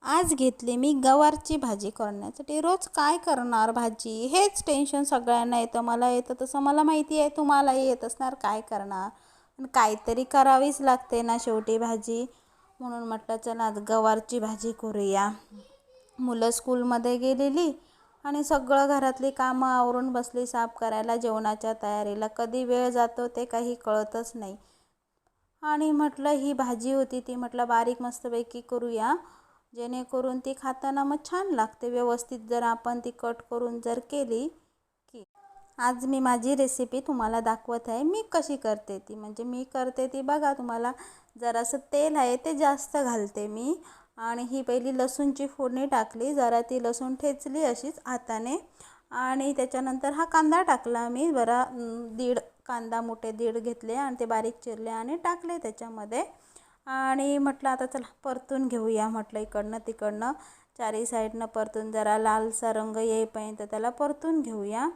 आज घेतली मी गवारची भाजी करण्यासाठी। रोज काय करणार भाजी हेच टेन्शन सगळ्यांना येतं, मला येतं तसं मला माहिती आहे तुम्हालाही येत असणार। काय करणार पण काहीतरी करावीच लागते ना शेवटी भाजी, म्हणून म्हटलं चला आज गवारची भाजी करूया। मुलं स्कूलमध्ये गेलेली आणि सगळं घरातली कामं आवरून बसली साफ करायला, जेवणाच्या तयारीला। कधी वेळ जातो ते काही कळतच नाही। आणि म्हटलं ही भाजी होती ती म्हटलं बारीक मस्तपैकी करूया, जेणेकरून ती खाताना मग छान लागते व्यवस्थित जर आपण ती कट करून जर केली की। आज मी माझी रेसिपी तुम्हाला दाखवत आहे, मी कशी करते ती। म्हणजे मी करते ती बघा, तुम्हाला जरासं तेल आहे ते जास्त घालते मी। आणि ही पहिली लसूणची फोडणी टाकली, जरा ती लसूण ठेचली अशीच हाताने। आणि त्याच्यानंतर हा कांदा टाकला मी, बरा दीड कांदा मोठे दीड घेतले आणि ते बारीक चिरले आणि टाकले त्याच्यामध्ये। आणि म्हटलं आता चला परतून घेऊया, म्हटलं इकडनं तिकडनं चारी साईडनं परतून जरा लालसा रंग येईपर्यंत त्याला परतून घेऊया।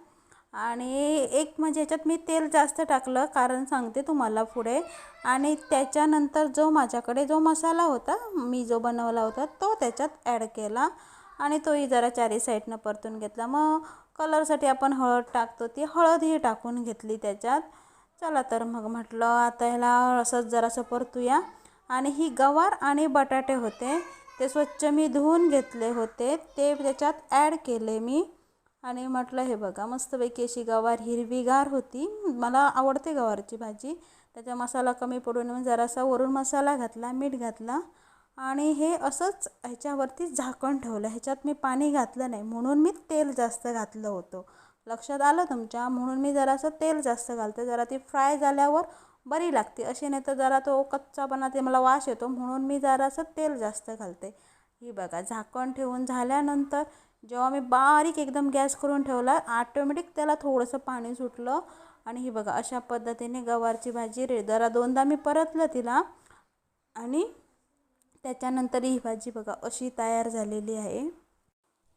आणि एक म्हणजे ह्याच्यात मी तेल जास्त टाकलं, कारण सांगते तुम्हाला पुढे। आणि त्याच्यानंतर जो माझ्याकडे जो मसाला होता मी जो बनवला होता तो त्याच्यात ॲड केला आणि तोही जरा चारी साईडनं परतून घेतला। मग कलरसाठी आपण हळद टाकतो, ती हळदही टाकून घेतली त्याच्यात। चला तर मग म्हटलं आता ह्याला असंच जरासं परतूया। आणि ही गवार आणि बटाटे होते ते स्वच्छ मी धुवून घेतले होते, ते त्याच्यात ॲड केले मी। आणि म्हटलं हे बघा मस्तपैकी अशी गवार हिरवीगार होती, मला आवडते गवारची भाजी। त्याचा मसाला कमी पडून जरासा वरून मसाला घातला, मीठ घातला आणि हे असंच ह्याच्यावरती झाकण ठेवलं। ह्याच्यात मी पाणी घातलं नाही, म्हणून मी तेल जास्त घातलं होतं, लक्षात आलं तुमच्या? म्हणून मी जरासं तेल जास्त घालते, जरा ती फ्राय झाल्यावर बरी लागते। अशी नाही तर जरा तो कच्चापणा ते मला वास येतो, म्हणून मी जरासं तेल जास्त घालते। ही बघा झाकण ठेवून झाल्यानंतर जेव्हा मी बारीक एकदम गॅस करून ठेवला, ऑटोमॅटिक त्याला थोडंसं पाणी सुटलं। आणि ही बघा अशा पद्धतीने गवारची भाजी जरा दोनदा मी परतलं तिला। आणि त्याच्यानंतर ही भाजी बघा अशी तयार झालेली आहे।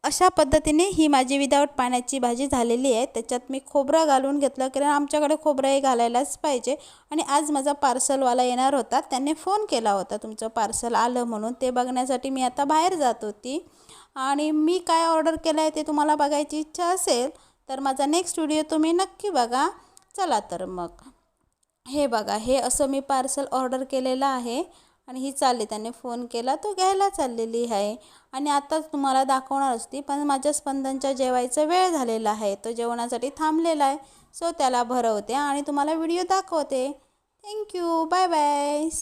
अशा पद्धतीने ही माझी विदाऊट पाण्याची भाजी झालेली आहे। त्याच्यात मी खोबरं घालून घेतलं, कारण आमच्याकडे खोबरंही घालायलाच पाहिजे। आणि आज माझा पार्सलवाला येणार होता, त्याने फोन केला होता तुमचं पार्सल आलं म्हणून, ते बघण्यासाठी मी आता बाहेर जात होती। आणि मी काय ऑर्डर केलं आहे ते तुम्हाला बघायची इच्छा असेल तर माझा नेक्स्ट व्हिडिओ तुम्ही नक्की बघा। चला तर मग हे बघा, हे असं मी पार्सल ऑर्डर केलेलं आहे। आणि ही चालली, त्याने फोन केला तो घ्यायला चाललेली आहे। आणि आताच तुम्हाला दाखवणार असती, पण माझ्या स्पंदनच्या जेवायचा वेळ झालेला आहे, तो जेवणासाठी थांबलेला आहे। सो त्याला भरवते आणि तुम्हाला व्हिडिओ दाखवते। Thank you, bye bye.